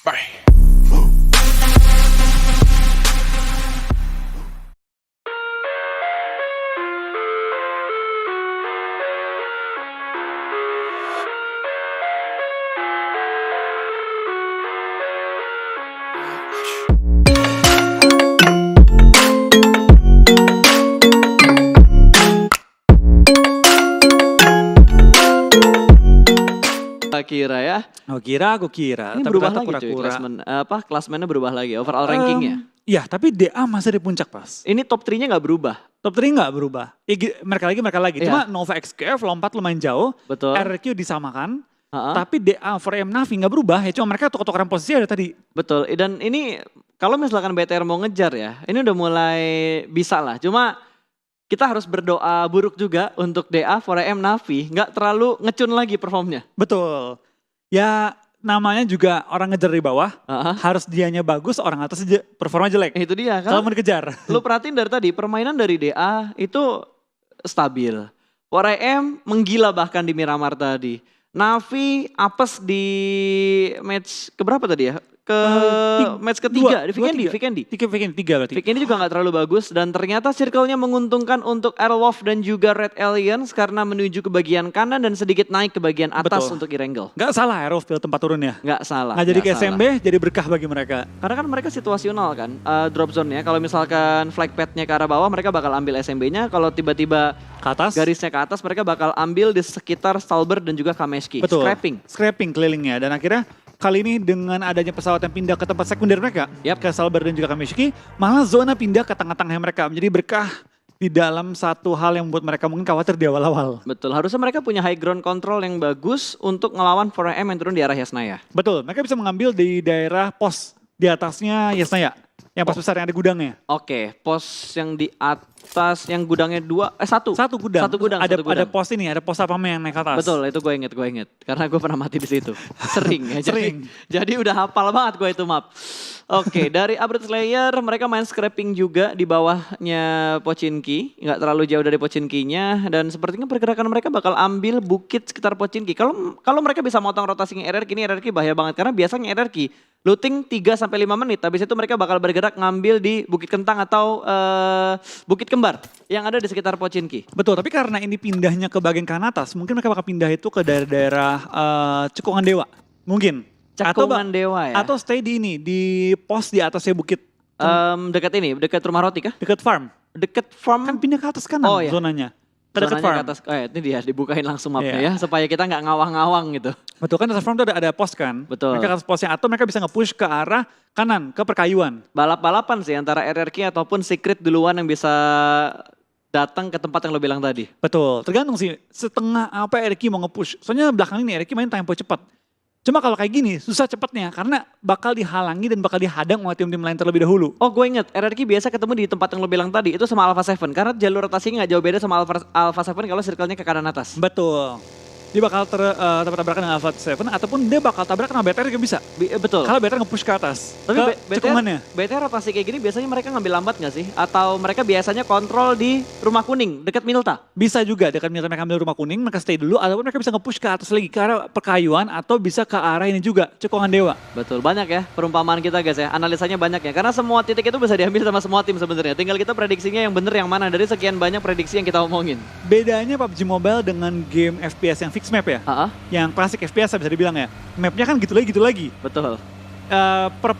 Bye. Kira ya. Aku kira. Ini Tapi berubah ternyata lagi cuy, pura-pura. klasmennya berubah lagi, overall rankingnya. Iya, tapi DA masih di puncak pas. Ini top 3-nya nggak berubah. Top 3 nggak berubah. Mereka lagi. Iya. Cuma Nova XQF lompat lumayan jauh. Betul. RRQ disamakan. Ha-ha. Tapi DA 4M Navi nggak berubah. Ya cuma mereka tukar-tukaran posisi ada tadi. Betul, dan ini kalau misalkan BTR mau ngejar ya, ini udah mulai bisa lah. Cuma kita harus berdoa buruk juga untuk DA 4M Navi, nggak terlalu ngecun lagi performnya. Betul. Ya namanya juga orang ngejar di bawah. Ha-ha. Harus dianya bagus, orang atas performa jelek. Itu dia Kalau kan. mau dikejar. Lu perhatiin dari tadi, permainan dari DA itu stabil. 4M menggila bahkan di Miramar tadi. Navi apes di match keberapa tadi ya? Match ketiga di Vikendi. Tiga berarti. Vikendi juga nggak terlalu bagus dan ternyata circle-nya menguntungkan untuk Airwolf dan juga Red Alliance karena menuju ke bagian kanan dan sedikit naik ke bagian atas Betul. untuk Irengel. Nggak salah Aerof pilih tempat turun ya. Nggak salah. Nggak jadi nggak ke salah. SMB, jadi berkah bagi mereka. Karena kan mereka situasional kan, drop zone-nya. Kalau misalkan flag pad-nya ke arah bawah mereka bakal ambil SMB-nya. Kalau tiba-tiba Ke atas. garisnya ke atas mereka bakal ambil di sekitar Stalbert dan juga Kameshki. Betul. Scrapping. Scrapping kelilingnya. Dan akhirnya kali ini dengan adanya pesawat yang pindah ke tempat sekunder mereka, Yap. ke Salbar dan juga Kameshki, malah zona pindah ke tengah-tengah mereka. Menjadi berkah di dalam satu hal yang membuat mereka mungkin khawatir di awal-awal. Betul, harusnya mereka punya high ground control yang bagus untuk ngelawan 4M yang turun di arah Yasnaya. Betul, mereka bisa mengambil di daerah pos di atasnya Yasnaya. Yang pos besar yang ada gudangnya. Oke, pos yang di atas, yang gudangnya satu. Satu gudang. Satu gudang, Ada satu gudang. pos ini, ada pos apa yang naik ke atas. Betul, itu gue inget. Karena gue pernah mati di situ. Sering ya. Sering. Jadi udah hafal banget gue itu map. Oke, dari Upgrade Slayer mereka main scrapping juga di bawahnya Pochinki. Nggak terlalu jauh dari Pochinkinya. Dan sepertinya pergerakan mereka bakal ambil bukit sekitar Pochinki. Kalau mereka bisa motong rotasinya RRQ, ini RRQ bahaya banget. Karena biasanya RRQ looting 3-5 menit. Habis itu mereka bakal bergerak ngambil di Bukit Kentang atau Bukit Kembar yang ada di sekitar Pochinki. Betul, tapi karena ini pindahnya ke bagian kanan atas, mungkin mereka bakal pindah itu ke daerah-daerah Cekungan Dewa. Mungkin. Cekungan Dewa ya? Atau stay di ini, di pos di atasnya bukit. Dekat rumah roti kah? Dekat farm. Dekat farm. Kan pindah ke atas kanan Oh, iya. zonanya. Ke dekat Zonanya farm. ke atas. Oh ya, ini dia dibukain langsung mapnya Iya. ya supaya kita nggak ngawang-ngawang gitu. Betul kan dekat farm itu ada pos kan. Betul. Mereka ke atas posnya atau mereka bisa nge-push ke arah kanan, ke perkayuan. Balap-balapan sih antara RRQ ataupun Secret duluan yang bisa datang ke tempat yang lo bilang tadi. Betul, tergantung sih setengah apa RQ mau nge-push. Soalnya belakang ini RQ main tempo cepat. Cuma kalau kayak gini susah cepatnya karena bakal dihalangi dan bakal dihadang oleh tim-tim lain terlebih dahulu. Oh gue inget, RRQ biasa ketemu di tempat yang lo bilang tadi, itu sama Alpha 7. Karena jalur rotasinya nggak jauh beda sama Alpha 7 kalau circle-nya ke kanan atas. Betul. Dia bakal tabrakan dengan Alpha 7 ataupun dia bakal tabrakan sama BTR juga bisa. Betul. Kalau BTR nge-push ke atas. Tapi ke cekungannya. BTR rotasi kayak gini biasanya mereka ngambil lambat gak sih? Atau mereka biasanya kontrol di rumah kuning, dekat Milta? Bisa juga dekat mereka ambil rumah kuning, mereka stay dulu ataupun mereka bisa nge-push ke atas lagi ke arah perkayuan atau bisa ke arah ini juga, Cekungan Dewa. Betul, banyak ya perumpamaan kita guys ya. Analisanya banyak ya. Karena semua titik itu bisa diambil sama semua tim sebenarnya. Tinggal kita prediksinya yang bener yang mana dari sekian banyak prediksi yang kita omongin. Bedanya PUBG Mobile dengan game FPS yang fixed map ya. Yang klasik FPS bisa dibilang ya. Mapnya kan gitu lagi. Betul.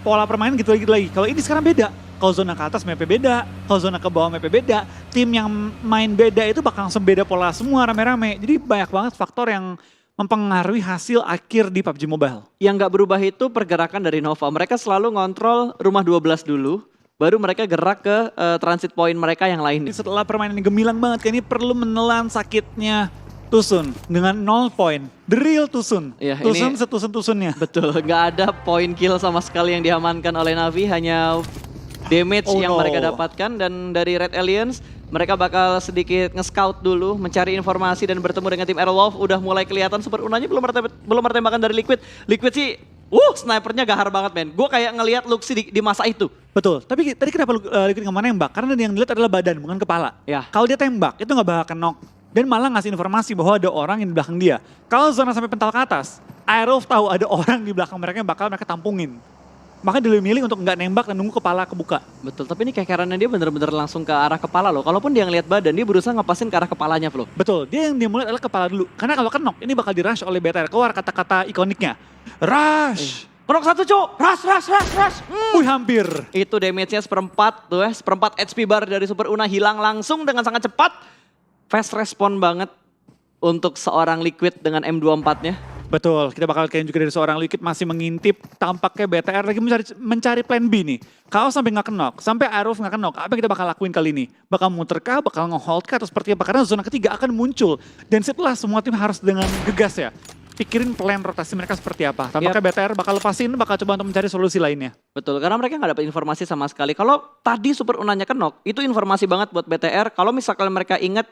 Pola permainan gitu lagi. Kalau ini sekarang beda. Kalau zona ke atas mapnya beda. Kalau zona ke bawah mapnya beda. Tim yang main beda itu bakal langsung beda pola semua rame-rame. Jadi banyak banget faktor yang mempengaruhi hasil akhir di PUBG Mobile. Yang nggak berubah itu pergerakan dari Nova. Mereka selalu ngontrol rumah 12 dulu. Baru mereka gerak ke transit point mereka yang lain. Setelah permainan yang gemilang banget, kayak ini perlu menelan sakitnya Tusun dengan 0 poin. The real Tusun. Iya, Tusun ini- setusun-tusunnya. Betul, nggak ada poin kill sama sekali yang diamankan oleh Navi. Hanya damage Oh yang no. mereka dapatkan. Dan dari Red Alliance mereka bakal sedikit nge-scout dulu, mencari informasi dan bertemu dengan tim Airwolf. Udah mulai kelihatan super unanya belum ada tembakan dari Liquid. Liquid sih, snipernya gahar banget men. Gue kayak ngelihat Luxi di masa itu. Betul, tapi tadi kenapa Liquid nggak nembak? Karena yang dilihat adalah badan, bukan kepala. Ya. Kalau dia tembak, itu nggak bakal knock. Dan malah ngasih informasi bahwa ada orang yang di belakang dia. Kalau zona sampai pental ke atas, Airwolf tahu ada orang di belakang mereka yang bakal mereka tampungin. Makanya dia lebih milih untuk nggak nembak dan nunggu kepala kebuka. Betul, tapi ini kekerannya dia bener-bener langsung ke arah kepala loh. Kalaupun dia ngelihat badan, dia berusaha ngepasin ke arah kepalanya, Flo. Betul, dia yang dimulai adalah kepala dulu. Karena kalau kenok, ini bakal di-rush oleh BTR. Keluar kata-kata ikoniknya. Rush! Kenok satu, Cuk. Ras. Wih, hampir. Itu damage-nya seperempat tuh ya, seperempat HP bar dari Super Una hilang langsung dengan sangat cepat. Fast respon banget untuk seorang Liquid dengan M24-nya. Betul, kita bakal lihat juga dari seorang Liquid masih mengintip. Tampaknya BTR lagi mencari plan B nih. Kalau sampai nggak kenok, sampai Aerolf nggak kenok, apa yang kita bakal lakuin kali ini? Bakal muter kah, bakal nge-hold kah, atau seperti apa? Karena zona ketiga akan muncul. Dan setelah semua tim harus dengan gegas ya. Pikirin plan rotasi mereka seperti apa. Tampaknya BTR bakal lepasin, bakal coba untuk mencari solusi lainnya. Betul, karena mereka nggak dapat informasi sama sekali. Kalau tadi Super Unanya kenok, itu informasi banget buat BTR. Kalau misalkan mereka ingat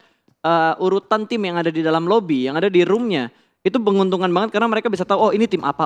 urutan tim yang ada di dalam lobby, yang ada di roomnya, itu menguntungkan banget karena mereka bisa tahu, oh ini tim apa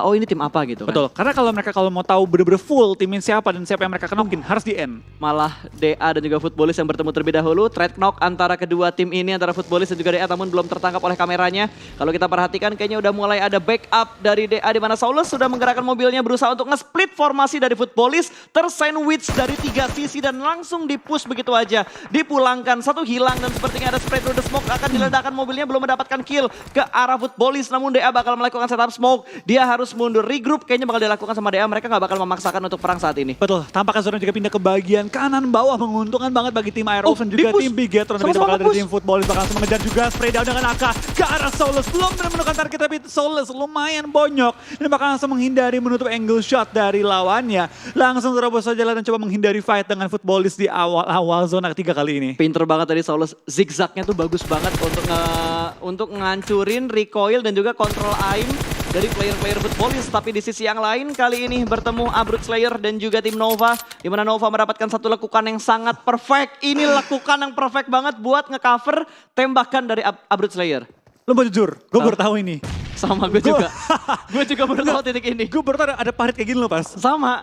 gitu kan. Betul, karena kalau mereka mau tahu bener-bener full timnya siapa dan siapa yang mereka kenokin, harus di end. Malah DA dan juga Footballist yang bertemu terlebih dahulu. Trade knock antara kedua tim ini, antara Footballist dan juga DA, namun belum tertangkap oleh kameranya. Kalau kita perhatikan kayaknya udah mulai ada backup dari DA, di mana Saulus sudah menggerakkan mobilnya berusaha untuk nge-split formasi dari Footballist. Tersandwich dari 3 sisi dan langsung di-push begitu aja. Dipulangkan, satu hilang dan sepertinya ada spray through the smoke. Akan diledakkan mobilnya, belum mendapatkan kill ke arah Footballist. Namun DA bakal melakukan setup smoke. Dia harus mundur, regroup kayaknya bakal dilakukan sama DA. Mereka nggak bakal memaksakan untuk perang saat ini. Betul, tampaknya zona juga pindah ke bagian kanan bawah, menguntungkan banget bagi tim Aerolf dan juga tim Bigetron. Tapi bakal dari tim Footballist bakal langsung mengejar juga, spray down dengan AK ke arah Saulus. Belum menemukan target tapi Saulus lumayan bonyok. Dan bakal langsung menghindari menutup angle shot dari lawannya. Langsung terobos saja dan coba menghindari fight dengan Footballist di awal zona ketiga kali ini. Pinter banget tadi Saulus, zigzagnya tuh bagus banget untuk ngancurin recoil dan juga kontrol aim dari player-player Footballist. Tapi di sisi yang lain kali ini bertemu Abrut Slayer dan juga tim Nova, di mana Nova mendapatkan satu lekukan yang sangat perfect. Ini lekukan yang perfect banget buat ngecover tembakan dari Abrut Slayer. Lo mau jujur, gue baru tahu ini. Sama gue juga. Gue juga baru tahu titik ini. Gue baru tahu ada parit kayak gini loh pas. Sama.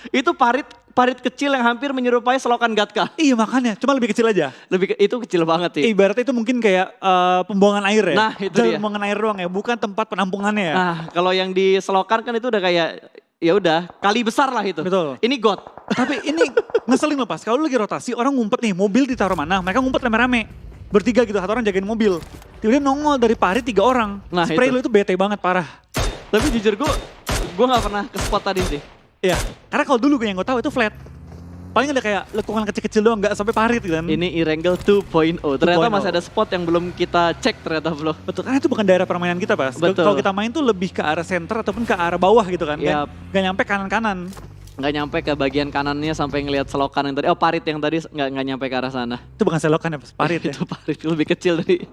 Itu parit kecil yang hampir menyerupai selokan Gatka. Iya makanya, cuma lebih kecil aja. Itu kecil banget sih. Ibaratnya itu mungkin kayak pembuangan air ya. Nah itu dia. Pembuangan air doang ya, bukan tempat penampungannya ya. Nah kalau yang di selokan kan itu udah kayak, ya udah kali besar lah itu. Betul. Ini got. Tapi ini ngeselin loh pas, kalau lagi rotasi orang ngumpet nih, mobil ditaruh mana, mereka ngumpet rame-rame. Bertiga gitu, satu orang jagain mobil. Tiba-tiba nongol dari parit 3 orang. Nah, spray itu. lo itu bete banget, parah. Tapi jujur gue gak pernah ke spot tadi sih. Iya, karena kalau dulu yang gue tahu itu flat. Paling ada kayak lekukan kecil-kecil doang, gak sampai parit gitu kan. Ini Erangel 2.0. Ternyata masih ada spot yang belum kita cek ternyata Flo. Betul, karena itu bukan daerah permainan kita pas. Betul. Kalau kita main tuh lebih ke arah center ataupun ke arah bawah gitu kan. Yap. Gak nyampe kanan-kanan. Nggak nyampe ke bagian kanannya sampai ngelihat selokan yang tadi. Oh parit yang tadi nggak nyampe ke arah sana. Itu bukan selokan ya, parit ya. Itu parit lebih kecil dari.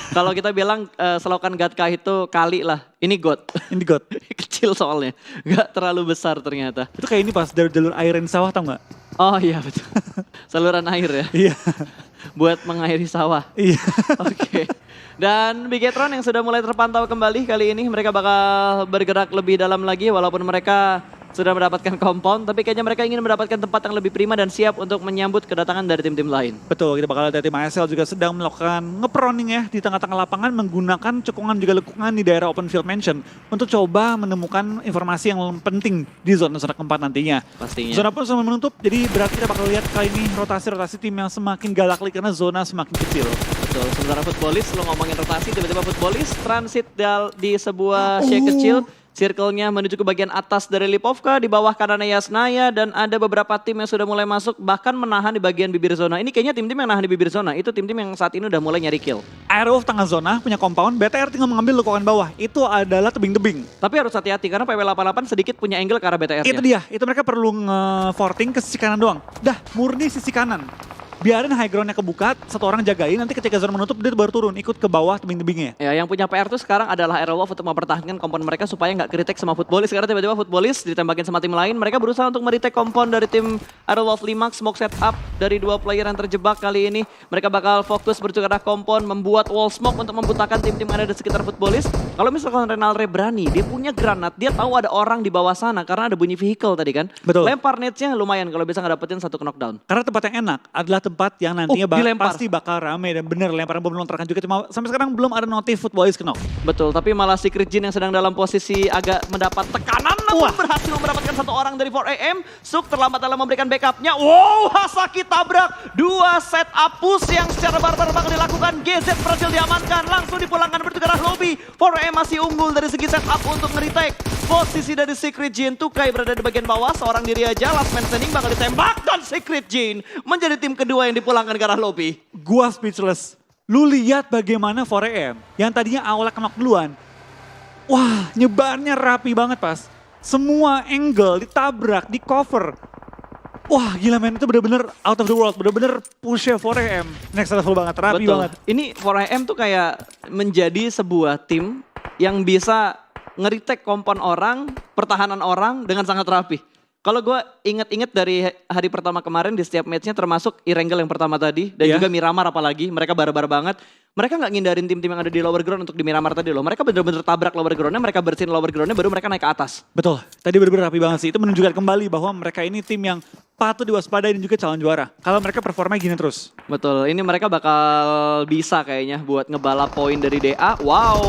Kalau kita bilang selokan Gatka itu kali lah. Ini got. Ini got. Kecil soalnya. Nggak terlalu besar ternyata. Itu kayak ini pas jalur air yang sawah tau nggak? Oh iya betul. Saluran air ya. Iya. Buat mengairi sawah. Iya. Oke. Dan Bigetron yang sudah mulai terpantau kembali kali ini. Mereka bakal bergerak lebih dalam lagi walaupun mereka sudah mendapatkan compound, tapi kayaknya mereka ingin mendapatkan tempat yang lebih prima dan siap untuk menyambut kedatangan dari tim-tim lain. Betul, kita bakal lihat tim ASL juga sedang melakukan ngeproning ya di tengah-tengah lapangan, menggunakan cekungan juga lekukan di daerah open field mansion untuk coba menemukan informasi yang penting di zona-zona keempat nantinya. Pastinya. Zona pun sama menutup, jadi berarti kita bakal lihat kali ini rotasi-rotasi tim yang semakin galak karena zona semakin kecil. Betul, sementara Footballist, lo ngomongin rotasi, tiba-tiba Footballist transit di sebuah shake kecil. Circle-nya menuju ke bagian atas dari Lipovka, di bawah kanannya Yasnaya, dan ada beberapa tim yang sudah mulai masuk, bahkan menahan di bagian bibir zona. Ini kayaknya tim-tim yang nahan di bibir zona, itu tim-tim yang saat ini udah mulai nyari kill. Aerolf tengah zona, punya compound, BTR tinggal mengambil lekukan bawah, itu adalah tebing-tebing. Tapi harus hati-hati, karena PW88 sedikit punya angle ke arah BTR-nya. Itu dia, itu mereka perlu nge-forting ke sisi kanan doang. Dah, murni sisi kanan. Biarin high ground-nya kebuka, satu orang jagain, nanti ketika zona menutup dia baru turun, ikut ke bawah tebing-tebingnya. Ya, yang punya PR tuh sekarang adalah Aerolf untuk mempertahankan kompon mereka supaya nggak kritik sama Footballist. Karena tiba-tiba Footballist ditembakin sama tim lain, mereka berusaha untuk meretake kompon dari tim Aerolf 5, smoke setup dari 2 player yang terjebak kali ini. Mereka bakal fokus berjuang arah kompon, membuat wall smoke untuk membutakan tim-tim yang ada di sekitar Footballist. Kalau misalkan Renalre berani, dia punya granat, dia tahu ada orang di bawah sana karena ada bunyi vehicle tadi kan. Betul. Lempar nades-nya lumayan kalau bisa ngedapetin satu knockdown. Karena tempat yang enak adalah tempat yang nantinya dilempar. pasti bakal rame dan bener lemparan bom melontarkan juga. Cuma sampai sekarang belum ada notif Footballist knock. Betul, tapi malah Secret Jin yang sedang dalam posisi agak mendapat tekanan. namun berhasil mendapatkan satu orang dari 4AM. Suk terlambat dalam memberikan backupnya. Wow, Hasaki tabrak 2 setup push yang secara barbar bakal dilakukan. GZ berhasil diamankan, langsung dipulangkan menuju ke arah lobby. 4AM masih unggul dari segi setup untuk nge-retake. Posisi dari Secret Jin, Tukai berada di bagian bawah, seorang diri aja. Last man standing bakal ditembak dan Secret Jin menjadi tim kedua yang dipulangkan ke arah lobby. Gua speechless. Lu lihat bagaimana 4AM yang tadinya awalnya knock duluan. Wah, nyebarnya rapi banget pas. Semua angle ditabrak, di cover. Wah gila men, itu bener-bener out of the world, bener-bener push-nya 4AM. Next level banget, rapi Betul. banget. Ini 4AM tuh kayak menjadi sebuah tim yang bisa nge-retake kompon orang, pertahanan orang dengan sangat rapi. Kalau gue inget-inget dari hari pertama kemarin di setiap matchnya termasuk Irengel yang pertama tadi. Dan juga Miramar apalagi, mereka barbar banget. Mereka nggak ngindarin tim-tim yang ada di lower ground untuk di Miramar tadi loh. Mereka bener-bener tabrak lower groundnya, mereka bersihin lower groundnya baru mereka naik ke atas. Betul, tadi bener-bener rapi banget sih. Itu menunjukkan kembali bahwa mereka ini tim yang patut diwaspadai dan juga calon juara. Kalau mereka performa gini terus. Betul, ini mereka bakal bisa kayaknya buat ngebalap poin dari DA. Wow.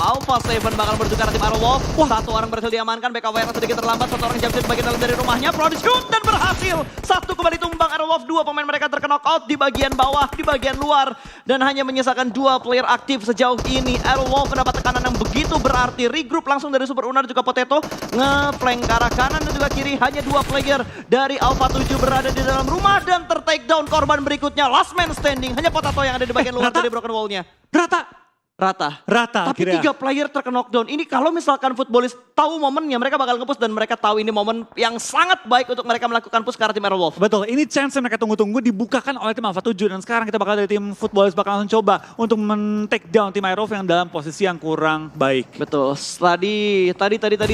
Alpha 7 bakal menuju ke arah tim Arrowwolf. Satu orang berhasil diamankan, backup wire sedikit terlambat. Satu orang jump bagian dalam dari rumahnya. Shoot dan berhasil. Satu kembali tumbang Arrowwolf. 2 pemain mereka terkena out di bagian bawah, di bagian luar. Dan hanya menyisakan 2 player aktif sejauh ini. Arrowwolf mendapat tekanan yang begitu berarti. Regroup langsung dari Super Unar juga Potato. Nge-flank ke arah kanan dan juga kiri. Hanya 2 player dari Alpha 7 berada di dalam rumah dan ter-take down korban berikutnya. Last man standing. Hanya Potato yang ada di bagian luar dari broken wall-nya. Rata. Tapi akhirnya. 3 player terkena knockdown. Ini kalau misalkan footballist tahu momennya, mereka bakal nge-push dan mereka tahu ini momen yang sangat baik untuk mereka melakukan push ke arah tim Arrowwolf. Betul, ini chance yang mereka tunggu-tunggu dibukakan oleh tim Alpha 7 dan sekarang kita bakal dari tim footballers bakal langsung coba untuk men-take down tim Arrowwolf yang dalam posisi yang kurang baik. Betul. Tadi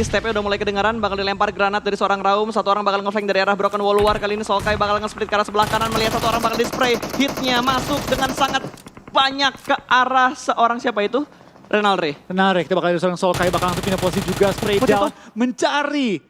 stepnya udah mulai kedengaran, bakal dilempar granat dari seorang Raum, satu orang bakal nge-flank dari arah broken wall luar. Kali ini Solkai bakal nge-split ke arah sebelah kanan, melihat satu orang bakal di-spray. Hitnya masuk dengan sangat banyak ke arah seorang siapa itu? Renalre, kita bakal dari seorang Solkai bakal langsung pindah posisi juga, spray down, mencari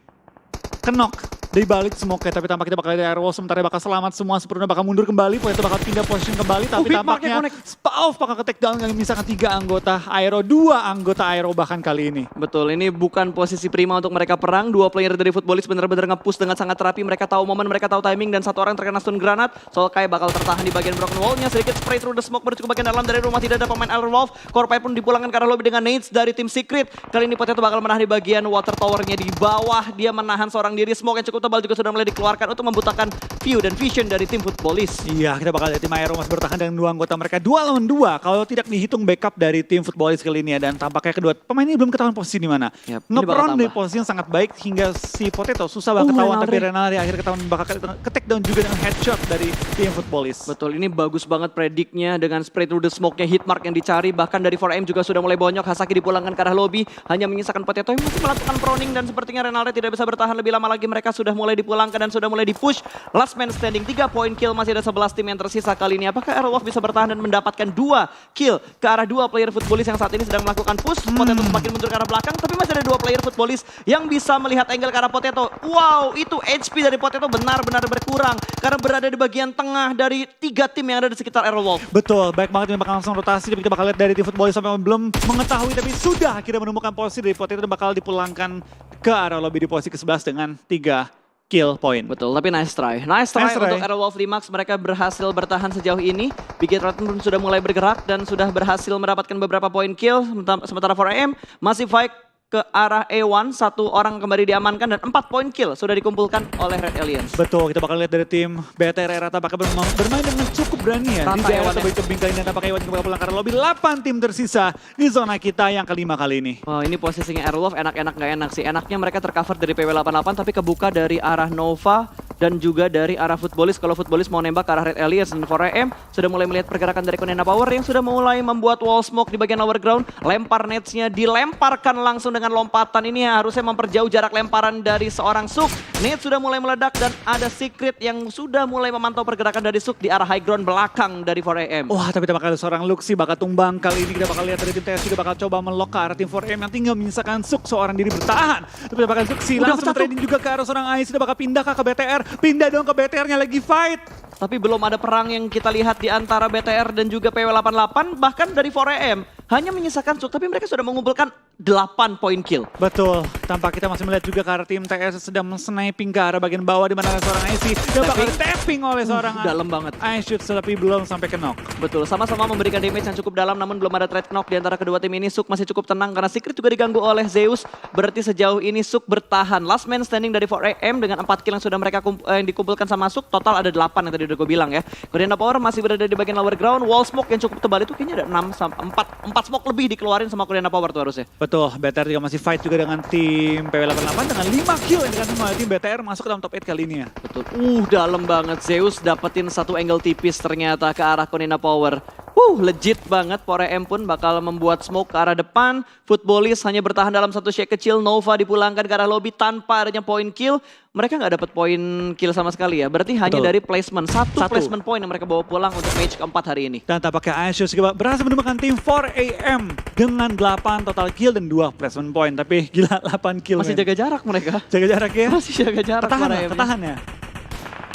kenok dari balik smoke, tapi tampaknya kita bakal dari Airwall sementara bakal selamat semua, Superuna bakal mundur kembali, Potato bakal pindah position kembali, tapi tampaknya Spauf bakal ke take down yang misalkan 3 anggota Aero, 2 anggota Aero bahkan kali ini. Betul, ini bukan posisi prima untuk mereka perang, 2 player dari Footballist benar-benar nge-push dengan sangat rapi, mereka tahu momen, mereka tahu timing, dan satu orang terkena stun granat. Solkai bakal tertahan di bagian broken wall-nya, sedikit spray through the smoke menuju ke bagian dalam dari rumah, tidak ada pemain Airwolf. Corpai pun dipulangkan ke arah lobby dengan nades dari tim Secret. Kali ini Potato bakal menahan di bagian water tower-nya di bawah, dia menahan seorang diri, smoke yang cukup tebal juga sudah mulai dikeluarkan untuk membutakan view dan vision dari tim Footballist. Iya, kita bakal lihat tim Aero masih bertahan dengan 2 anggota mereka 2 lawan 2 kalau tidak dihitung backup dari tim Footballist kali ini ya, dan tampaknya kedua pemain ini belum ketahuan posisi di mana. Yap, Nge-prone di posisi yang sangat baik hingga si Potato susah banget ketahuan, tapi Renaldi akhirnya ketahuan bakal ke-take down juga dengan headshot dari tim Footballist. Betul, ini bagus banget prediknya dengan spray through the smoke-nya, hitmark yang dicari, bahkan dari 4AM juga sudah mulai bonyok. Hasaki dipulangkan ke arah lobby, hanya menyisakan Potato yang masih melakukan proning, dan sepertinya Renaldi tidak bisa bertahan lebih lama lagi. Mereka sudah mulai dipulangkan dan sudah mulai di-push. Last man standing, 3 point kill, masih ada 11 tim yang tersisa kali ini. Apakah Airwolf bisa bertahan dan mendapatkan 2 kill ke arah 2 player Footballist yang saat ini sedang melakukan push? Potato semakin mundur ke arah belakang, tapi masih ada 2 player Footballist yang bisa melihat angle ke arah Potato. Wow, itu HP dari Potato benar-benar berkurang karena berada di bagian tengah dari 3 tim yang ada di sekitar Airwolf. Betul, baik banget, ini bakal langsung rotasi, tapi kita bakal lihat dari tim Footballist sampai belum mengetahui, tapi sudah akhirnya menemukan posisi dari Potato dan bakal dipulangkan ke arah lobby di posisi ke-11 dengan 3 kill point. Betul, tapi nice try. Nice try untuk Airwolf Limax. Mereka berhasil bertahan sejauh ini. Big Hit Rotten pun sudah mulai bergerak dan sudah berhasil mendapatkan beberapa point kill. Sementara 4AM masih fight ke arah A1, 1 orang kembali diamankan dan 4 point kill sudah dikumpulkan oleh Red Aliens. Betul, kita bakal lihat dari tim BTR Rata bakal bermain dengan cukup berani ya. Di daerah tebing kali ini tampaknya Ewan bakal pulang karena lobby 8 tim tersisa di zona kita yang kelima kali ini. Wow, ini posisinya Airwolf enak-enak nggak enak sih. Enaknya mereka tercover dari PW88 tapi kebuka dari arah Nova dan juga dari arah Footballist. Kalau Footballist mau nembak ke arah Red Aliens, dan 4AM sudah mulai melihat pergerakan dari Konena Power yang sudah mulai membuat wall smoke di bagian lower ground. Lempar netsnya dilemparkan langsung dengan lompatan, ini harusnya memperjauh jarak lemparan dari seorang Suk. Nets sudah mulai meledak dan ada Secret yang sudah mulai memantau pergerakan dari Suk di arah high ground belakang dari 4AM. Wah, tapi kita bakal ada seorang Luxi bakal tumbang. Kali ini kita bakal lihat dari tim TS juga bakal coba melok ke arah tim 4AM yang tinggal menyisakan Suk seorang diri bertahan. Tapi kita bakal Luxi langsung trading juga ke arah seorang Ais, sudah bakal pindah ke BTR. Pindah dong ke BTR-nya lagi fight. tapi belum ada perang yang kita lihat di antara BTR dan juga PW88, bahkan dari 4AM hanya menyisakan Suk, tapi mereka sudah mengumpulkan 8 poin kill. Betul, tampak kita masih melihat juga ke arah tim TS sedang sniping ke arah bagian bawah di mana ada seorang IC dan bakal tapping oleh seorang dalam banget. iShoot tapi belum sampai ke knock. Betul, sama-sama memberikan damage yang cukup dalam namun belum ada trade knock di antara kedua tim ini. Suk masih cukup tenang karena Secret juga diganggu oleh Zeus. Berarti sejauh ini Suk bertahan. Last man standing dari 4AM dengan 4 kill yang sudah mereka yang dikumpulkan sama Suk. Total ada 8 yang tadi udah gue bilang ya. Korean Power masih berada di bagian lower ground. Wall smoke yang cukup tebal itu kayaknya ada 4 smoke lebih dikeluarin sama Korean Power tuh harusnya. Betul, BTR juga masih fight juga dengan tim PW88 dengan 5 kill yang dikasih oleh tim BTR masuk ke dalam top 8 kali ini ya. Betul, dalam banget. Zeus dapetin satu angle tipis ternyata ke arah Konina Power. Legit banget. 4AM pun bakal membuat smoke ke arah depan. Footballis hanya bertahan dalam satu shake kecil. Nova dipulangkan ke arah lobby tanpa adanya poin kill. Mereka nggak dapat poin kill sama sekali ya. Berarti hanya dari placement. Satu placement point yang mereka bawa pulang untuk match keempat hari ini. Dan tampaknya iShoot juga berhasil menemukan tim 4AM dengan 8 total kill dan 2 placement point. Tapi gila 8 kill. Masih jaga jarak mereka. Jaga jarak ya. Masih jaga jarak. Ketahan ya.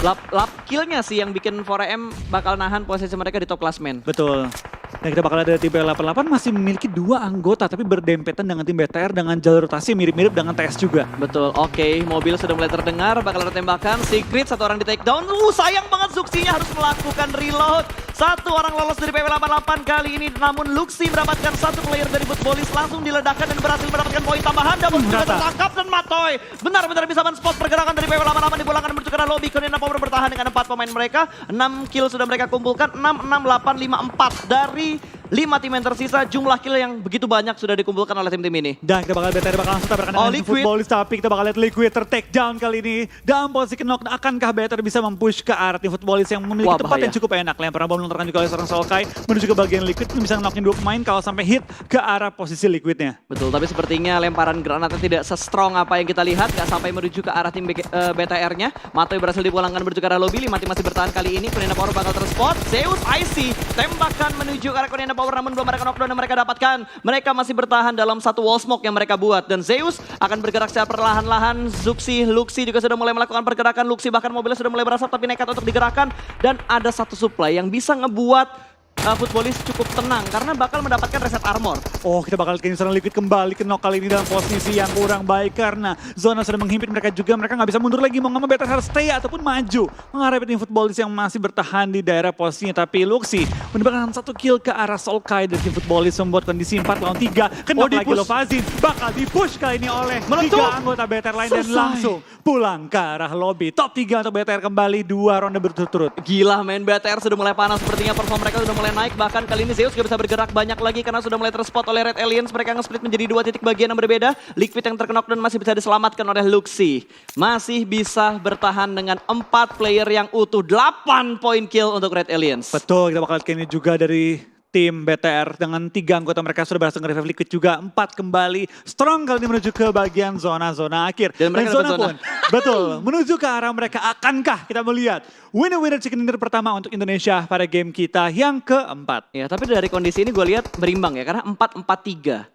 Lap killnya sih yang bikin 4AM bakal nahan posisi mereka di top klasmen. Betul. Dan kita bakal ada tim PW88 masih memiliki 2 anggota tapi berdempetan dengan tim BTR dengan jalur rotasi mirip-mirip dengan TS juga. Betul, oke. Mobil sudah mulai terdengar, bakal ada tembakan. Secret, satu orang di take down. Sayang banget Zuxinya harus melakukan reload. Satu orang lolos dari PW88 kali ini. Namun Luxi mendapatkan satu player dari Footballis langsung diledakkan dan berhasil mendapatkan poin tambahan. Double juga tertangkap dan Matoy benar-benar bisa men-spot pergerakan dari PW88 dipulangkan menuju ke arah lobby. Konina Power bertahan dengan 4 pemain mereka. 6 kill sudah mereka kumpulkan. 6, 6, 8, 5, 4 dari 5 tim yang tersisa. Jumlah kill yang begitu banyak sudah dikumpulkan oleh tim-tim ini. Dan kita bakal BTR bakal langsung tabrakan dengan Footballis. Tapi kita bakal lihat Liquid ter-take down kali ini. Dalam posisi knock, akankah BTR bisa mempush ke arah tim Footballis yang memiliki tempat yang cukup enak. Lemparan bom dilontarkan juga oleh seorang Sulkai menuju ke bagian Liquid. Bisa knockin 2 pemain kalau sampai hit ke arah posisi Liquidnya. Betul, tapi sepertinya lemparan granatnya tidak se-strong apa yang kita lihat. Gak sampai menuju ke arah tim BTR-nya. Matoy berhasil dipulangkan menuju ke arah lobby. 5 tim masih bertahan kali ini. Konina Power bakal terspot. Zeus, IC, tembakan menuju ke arah Konina Power namun belum ada knockdown yang mereka dapatkan. Mereka masih bertahan dalam satu wall smoke yang mereka buat. Dan Zeus akan bergerak secara perlahan-lahan. Zuxi, Luxi juga sudah mulai melakukan pergerakan. Luxi bahkan mobilnya sudah mulai berasap tapi nekat untuk digerakkan. Dan ada satu supply yang bisa ngebuat Footballis cukup tenang karena bakal mendapatkan reset armor. Kita bakal lihat seorang Liquid kembali ke knock kali ini dalam posisi yang kurang baik karena zona sudah menghimpit mereka juga. Mereka nggak bisa mundur lagi, mau nggak mau BTR harus stay ataupun maju menghadapi tim Footballis yang masih bertahan di daerah posisinya. Tapi Luxi mendapatkan 1 kill ke arah Sulkai dari tim Footballis membuat kondisi 4 lawan 3. Kena lagi Lovazin, bakal dipush kali ini oleh 3 anggota BTR lain dan langsung pulang ke arah lobby. Top 3 untuk BTR kembali 2 ronde berturut-turut. Gila men, BTR sudah mulai panas sepertinya, perform mereka sudah mulai naik. Bahkan kali ini Zeus gak bisa bergerak banyak lagi karena sudah mulai terspot oleh Red Aliens. Mereka nge-split menjadi 2 titik bagian yang berbeda. Liquid yang terkena dan masih bisa diselamatkan oleh Luxi. Masih bisa bertahan dengan 4 player yang utuh. 8 poin kill untuk Red Aliens. Betul, kita bakal lihat ini juga dari tim BTR dengan 3 anggota mereka sudah berhasil nge-revive Liquid juga. 4 kembali strong kali ini menuju ke bagian zona-zona akhir. Dan mereka zona pun betul menuju ke arah mereka. Akankah kita melihat winner-winner chicken dinner pertama untuk Indonesia pada game kita yang keempat? Ya, tapi dari kondisi ini gue lihat berimbang ya karena 4-4-3.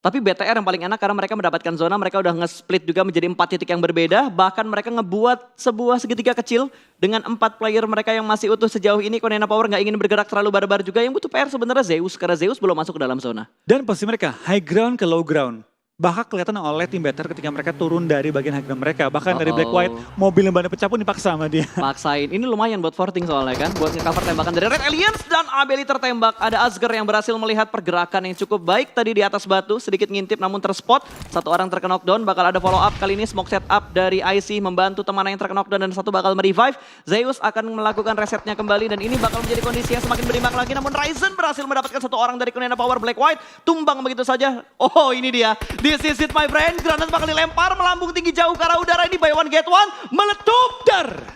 Tapi BTR yang paling enak karena mereka mendapatkan zona, mereka udah nge-split juga menjadi 4 titik yang berbeda. Bahkan mereka ngebuat sebuah segitiga kecil dengan 4 player mereka yang masih utuh sejauh ini. Konina Power nggak ingin bergerak terlalu barbar juga. Yang butuh PR sebenarnya Zeus, karena Zeus belum masuk ke dalam zona. Dan posisi mereka high ground ke low ground. Bahkan kelihatan oleh tim BTR ketika mereka turun dari bagian high ground mereka. Bahkan dari Black White, mobil yang bannya pecah pun dipaksa sama dia. Paksain, ini lumayan buat forting soalnya kan. Buat nge-cover tembakan dari Red Aliens dan Abeli tertembak. Ada Asger yang berhasil melihat pergerakan yang cukup baik tadi di atas batu. Sedikit ngintip namun terspot. 1 orang terkena knockdown, bakal ada follow up. Kali ini smoke set up dari IC membantu teman yang terkena knockdown dan 1 bakal merevive. Zeus akan melakukan resetnya kembali dan ini bakal menjadi kondisi yang semakin berimbang lagi. Namun Ryzen berhasil mendapatkan 1 orang dari Konina Power. Black White tumbang begitu saja. Ini dia. This is it my friend. Granat bakal dilempar melambung tinggi jauh ke arah udara. Ini buy one get one. Meletup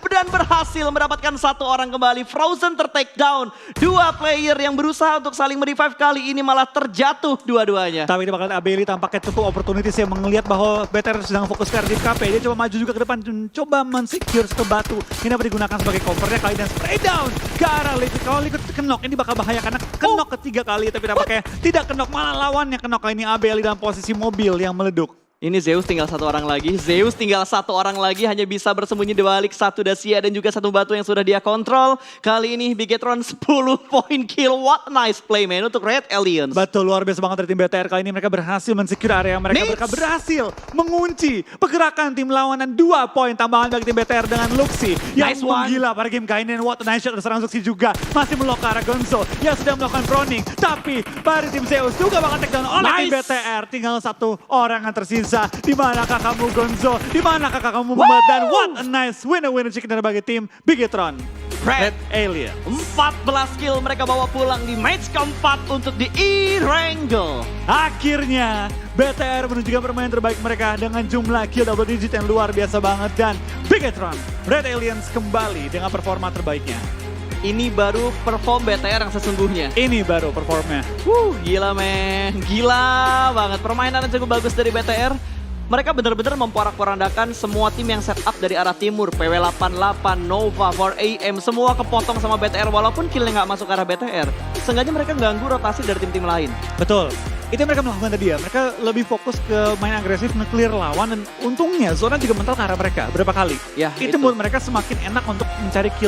dan berhasil mendapatkan 1 orang kembali. Frozen ter-take down. 2 player yang berusaha untuk saling merevive kali ini malah terjatuh dua-duanya. Tapi ini bakal Abeli tampaknya cukup opportunity sih melihat bahwa BTR sedang fokus ke RDKP. Dia coba maju juga ke depan, coba men-secure satu batu. Ini dapat digunakan sebagai covernya kali dan spray down ke arah Liquid. Kalau Liquid kenok ini bakal bahaya karena kenok ketiga kali tapi tampaknya tidak kenok, malah lawannya kenok kali ini. Abeli dalam posisi mobil yang meleduk. Ini Zeus tinggal satu orang lagi. Zeus tinggal satu orang lagi, hanya bisa bersembunyi di balik satu Dacia dan juga satu batu yang sudah dia kontrol. Kali ini Bigetron 10 poin kill. What nice play man untuk Red Aliens. Betul, luar biasa banget dari tim BTR. Kali ini mereka berhasil mensecure area mereka. Needs. Mereka berhasil mengunci pergerakan tim lawan dan 2 poin tambahan bagi tim BTR dengan Luxi. Yang Nice one. menggila pada game kali ini. Dan what a nice shot dari seorang Luxi juga. Masih melok ke arah Gonzo yang sudah melakukan proning. Tapi pada tim Zeus juga bakal take down oleh tim Nice. BTR. Tinggal satu orang yang tersisa. Di manakah kamu Gonzo? Di manakah kamu Muhammad? Dan what a nice winner chicken dari bagi tim Bigetron. Red Alien. 14 kill mereka bawa pulang di match keempat untuk di E-Wrangle. Akhirnya BTR menunjukkan permainan terbaik mereka dengan jumlah kill double digit yang luar biasa banget. Dan Bigetron, Red Aliens kembali dengan performa terbaiknya. Ini baru perform BTR yang sesungguhnya. Ini baru performnya. Gila men, gila banget. Permainan yang cukup bagus dari BTR. Mereka benar-benar memporak-porandakan semua tim yang set up dari arah timur. PW88, Nova, 4AM, semua kepotong sama BTR walaupun killnya nggak masuk ke arah BTR. Seenggaknya mereka ganggu rotasi dari tim-tim lain. Betul. Itu yang mereka melakukan tadi ya. Mereka lebih fokus ke main agresif, nge-clear lawan. Dan untungnya zona juga mental ke arah mereka berapa kali. Ya, itu membuat mereka semakin enak untuk mencari kill